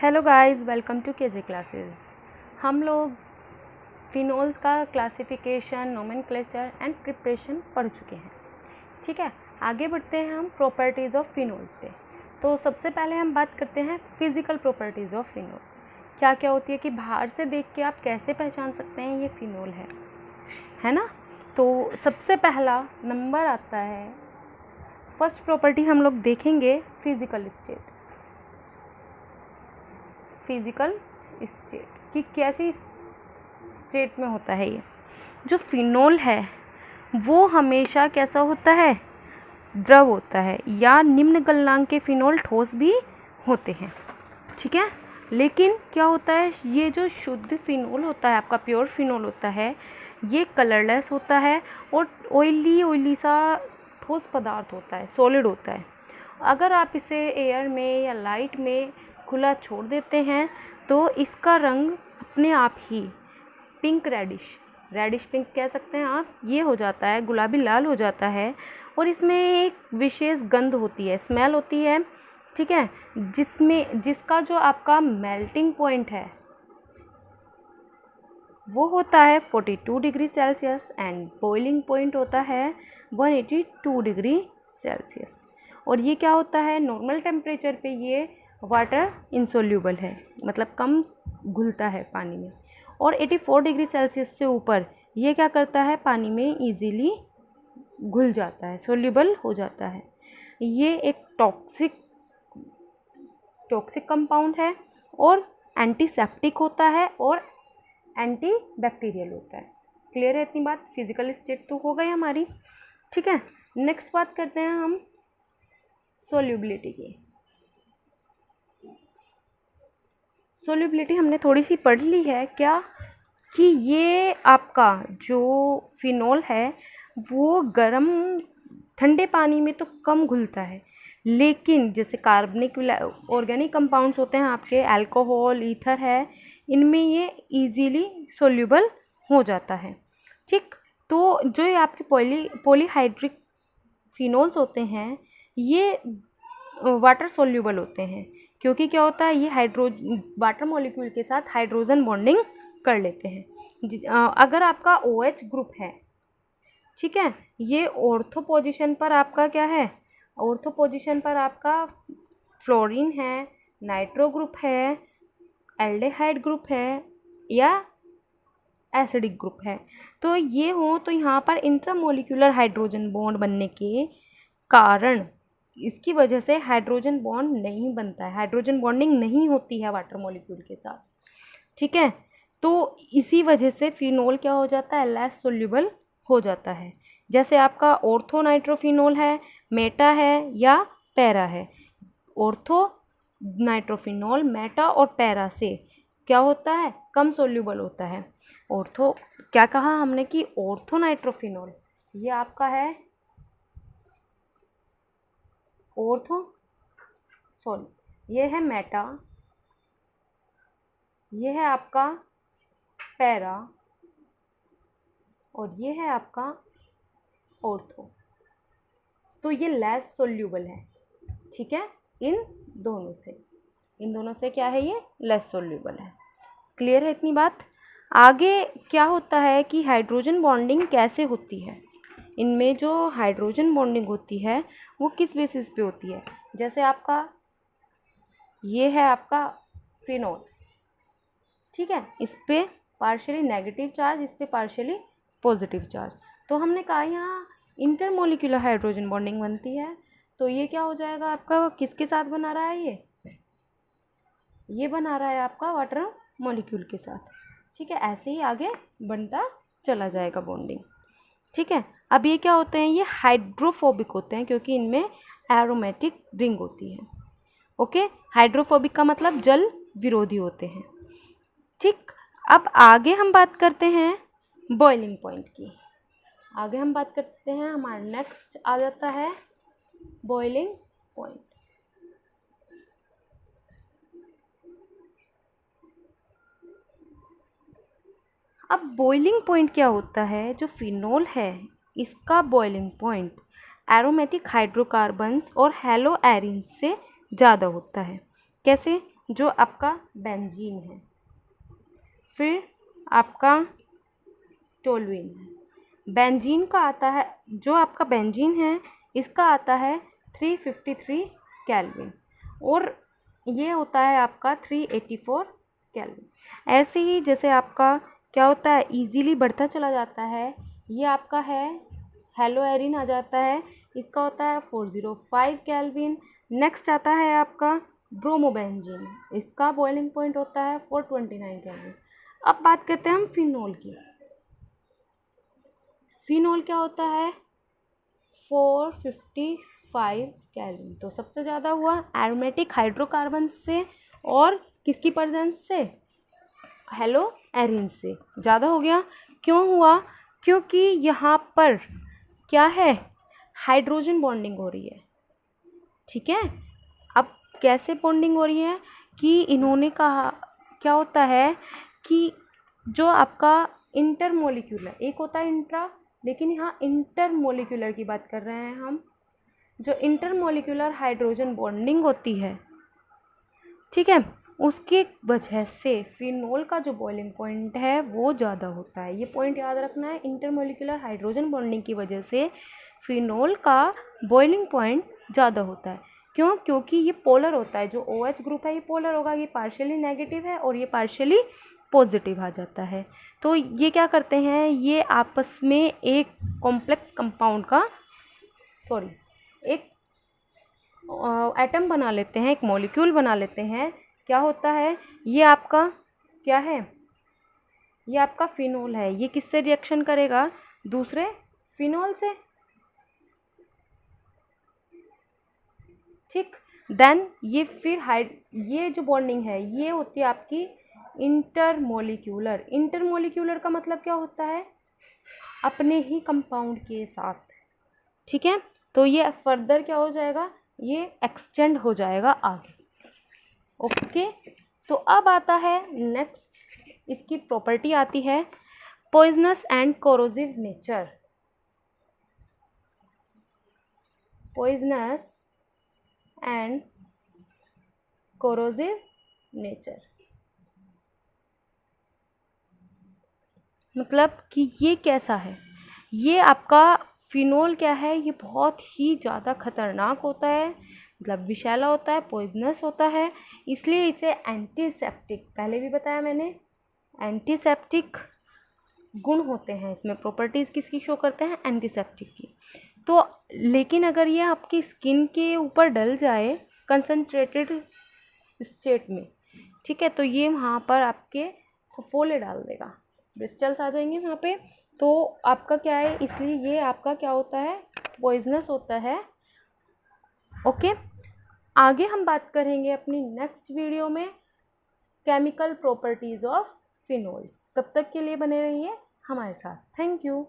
Hello guys, welcome to KJ classes. हम लोग phenols का क्लासिफिकेशन, नोमेनक्लेचर एंड प्रिपरेशन पढ़ चुके हैं। ठीक है, आगे बढ़ते हैं हम प्रॉपर्टीज़ ऑफ फिनोल्स पे। तो सबसे पहले हम बात करते हैं फिज़िकल प्रॉपर्टीज़ ऑफ फिनोल। क्या क्या होती है कि बाहर से देख के आप कैसे पहचान सकते हैं ये फिनोल है ना। तो सबसे पहला नंबर आता है, फर्स्ट प्रॉपर्टी हम लोग देखेंगे फिज़िकल स्टेट कि कैसी स्टेट में होता है। ये जो फिनोल है वो हमेशा कैसा होता है, द्रव होता है, या निम्न गलनांक के फिनोल ठोस भी होते हैं। ठीक है, लेकिन क्या होता है, ये जो शुद्ध फिनोल होता है, आपका प्योर फिनोल होता है, ये कलरलेस होता है और ऑयली सा ठोस पदार्थ होता है, सॉलिड होता है। अगर आप इसे एयर में या लाइट में खुला छोड़ देते हैं तो इसका रंग अपने आप ही पिंक रेडिश पिंक कह सकते हैं आप, ये हो जाता है, गुलाबी लाल हो जाता है। और इसमें एक विशेष गंध होती है, स्मेल होती है। ठीक है, जिसका जो आपका मेल्टिंग पॉइंट है वो होता है 42 degree Celsius and boiling point होता है 182 डिग्री सेल्सियस। और ये क्या होता है, नॉर्मल टेम्परेचर पे ये वाटर इंसोल्यूबल है, मतलब कम घुलता है पानी में। और 84 डिग्री सेल्सियस से ऊपर ये क्या करता है, पानी में इजीली घुल जाता है, सोल्यूबल हो जाता है। ये एक टॉक्सिक कंपाउंड है और एंटीसेप्टिक होता है और एंटी बैक्टीरियल होता है। क्लियर है इतनी बात? फिजिकल स्टेट तो हो गई हमारी। ठीक है, नेक्स्ट बात करते हैं हम सोल्यूबिलिटी की। सोल्यूबिलिटी हमने थोड़ी सी पढ़ ली है क्या, कि ये आपका जो फिनोल है वो गर्म ठंडे पानी में तो कम घुलता है, लेकिन जैसे कार्बनिक ऑर्गेनिक कंपाउंड्स होते हैं आपके, अल्कोहल, ईथर है, इनमें ये इजीली सोल्यूबल हो जाता है। ठीक, तो जो ये आपके पॉलीहाइड्रिक फिनोल्स होते हैं ये वाटर सोल्यूबल होते हैं, क्योंकि क्या होता है, ये वाटर मॉलिक्यूल के साथ हाइड्रोजन बॉन्डिंग कर लेते हैं। अगर आपका OH ग्रुप है, ठीक है, ये ऑर्थो पोजीशन पर आपका क्या है, ऑर्थो पोजीशन पर आपका फ्लोरीन है, नाइट्रो ग्रुप है, एल्डेहाइड ग्रुप है या एसिडिक ग्रुप है। तो ये हो तो यहाँ पर इंट्रामोलिकुलर हाइड्रोजन बॉन्ड बनने के कारण इसकी वजह से हाइड्रोजन बॉन्ड नहीं बनता है, हाइड्रोजन बॉन्डिंग नहीं होती है वाटर मॉलिक्यूल के साथ। ठीक है, तो इसी वजह से फिनोल क्या हो जाता है, लेस सोल्यूबल हो जाता है। जैसे आपका ऑर्थो नाइट्रोफिनोल है, मेटा है या पैरा है। ऑर्थो नाइट्रोफिनोल मेटा और पैरा से क्या होता है, कम सोल्यूबल होता है। ऑर्थो क्या कहा हमने कि ऑर्थो नाइट्रोफिनोल ये आपका है ये है मेटा, ये है आपका पैरा और ये है आपका ऑर्थो। तो ये लेस सोल्यूबल है। ठीक है, इन दोनों से क्या है, ये लेस सोल्यूबल है। क्लियर है इतनी बात? आगे क्या होता है कि हाइड्रोजन बॉन्डिंग कैसे होती है, इनमें जो हाइड्रोजन बॉन्डिंग होती है वो किस बेसिस पे होती है। जैसे आपका ये है आपका फिनोल, ठीक है, इस पे पार्शियली नेगेटिव चार्ज, इस पे पार्शियली पॉजिटिव चार्ज। तो हमने कहा यहाँ इंटरमोलिकुलर हाइड्रोजन बॉन्डिंग बनती है। तो ये क्या हो जाएगा आपका, किसके साथ बना रहा है, ये बना रहा है आपका वाटर मॉलिक्यूल के साथ। ठीक है, ऐसे ही आगे बनता चला जाएगा बॉन्डिंग। ठीक है, अब ये क्या होते हैं, ये हाइड्रोफोबिक होते हैं क्योंकि इनमें एरोमेटिक रिंग होती है। ओके, हाइड्रोफोबिक का मतलब जल विरोधी होते हैं। ठीक, अब आगे हम बात करते हैं बॉइलिंग पॉइंट की। आगे हम बात करते हैं, हमारा नेक्स्ट आ जाता है बॉइलिंग पॉइंट। अब बॉइलिंग पॉइंट क्या होता है, जो फिनोल है इसका बॉइलिंग पॉइंट एरोमेटिक हाइड्रोकार्बन्स और हेलो एरिन्स से ज़्यादा होता है। कैसे, जो आपका बेंजीन है, फिर आपका टोल्यूइन है। बेंजीन का आता है, जो आपका बेंजीन है इसका आता है 353 केल्विन और ये होता है आपका 384 केल्विन। ऐसे ही जैसे आपका क्या होता है, इजीली बढ़ता चला जाता है, ये आपका है हेलो एरिन आ जाता है, इसका होता है 405 केल्विन। नेक्स्ट आता है आपका ब्रोमोबेंजीन, इसका बॉइलिंग पॉइंट होता है 429 केल्विन। अब बात करते हैं हम फिनोल की। फिनोल क्या होता है 455 केल्विन। तो सबसे ज़्यादा हुआ एरोमेटिक हाइड्रोकार्बन से और किसकी प्रेजेंस से, हेलो एरिन से ज़्यादा हो गया। क्यों हुआ, क्योंकि यहाँ पर क्या है, हाइड्रोजन बॉन्डिंग हो रही है। ठीक है, अब कैसे बॉन्डिंग हो रही है कि इन्होंने कहा, क्या होता है कि जो आपका इंटरमोलिक्यूलर, एक होता है इंट्रा, लेकिन यहाँ इंटरमोलिक्यूलर की बात कर रहे हैं हम, जो इंटरमोलिक्यूलर हाइड्रोजन बॉन्डिंग होती है, ठीक है, उसकी वजह से फिनोल का जो बॉइलिंग पॉइंट है वो ज़्यादा होता है। ये पॉइंट याद रखना है, इंटरमोलिक्यूलर हाइड्रोजन बॉन्डिंग की वजह से फिनोल का बॉइलिंग पॉइंट ज़्यादा होता है। क्यों, क्योंकि ये पोलर होता है, जो OH ग्रुप है ये पोलर होगा, ये पार्शियली नेगेटिव है और ये पार्शियली पॉजिटिव आ जाता है। तो ये क्या करते हैं, ये आपस में एक कॉम्प्लेक्स कंपाउंड का एक एटम बना लेते हैं, एक मॉलिक्यूल बना लेते हैं। क्या होता है, ये आपका क्या है, ये आपका फिनोल है, ये किससे रिएक्शन करेगा, दूसरे फिनोल से। ठीक, देन ये फिर ये जो बॉन्डिंग है ये होती है आपकी इंटरमोलिक्यूलर। इंटरमोलिक्यूलर का मतलब क्या होता है, अपने ही कंपाउंड के साथ। ठीक है, तो ये फर्दर क्या हो जाएगा, ये एक्सटेंड हो जाएगा आगे। ओके, तो अब आता है नेक्स्ट, इसकी प्रॉपर्टी आती है poisonous and corrosive nature. Poisonous and corrosive nature मतलब कि ये कैसा है, ये आपका फिनोल क्या है, ये बहुत ही ज़्यादा खतरनाक होता है, मतलब विषैला होता है, पॉइजनस होता है, इसलिए इसे एंटीसेप्टिक, पहले भी बताया मैंने, एंटीसेप्टिक गुण होते हैं इसमें, प्रॉपर्टीज़ किसकी शो करते हैं, एंटीसेप्टिक की। तो लेकिन अगर ये आपकी स्किन के ऊपर डल जाए कंसनट्रेटेड स्टेट में, ठीक है, तो ये वहाँ पर आपके फफोले डाल देगा, ब्रिस्टल्स आ जाएंगे वहाँ पे, तो आपका क्या है, इसलिए ये आपका क्या होता है, पॉइजनस होता है। ओके, आगे हम बात करेंगे अपनी नेक्स्ट वीडियो में केमिकल प्रॉपर्टीज़ ऑफ फिनोल्स। तब तक के लिए बने रहिए हमारे साथ। Thank you.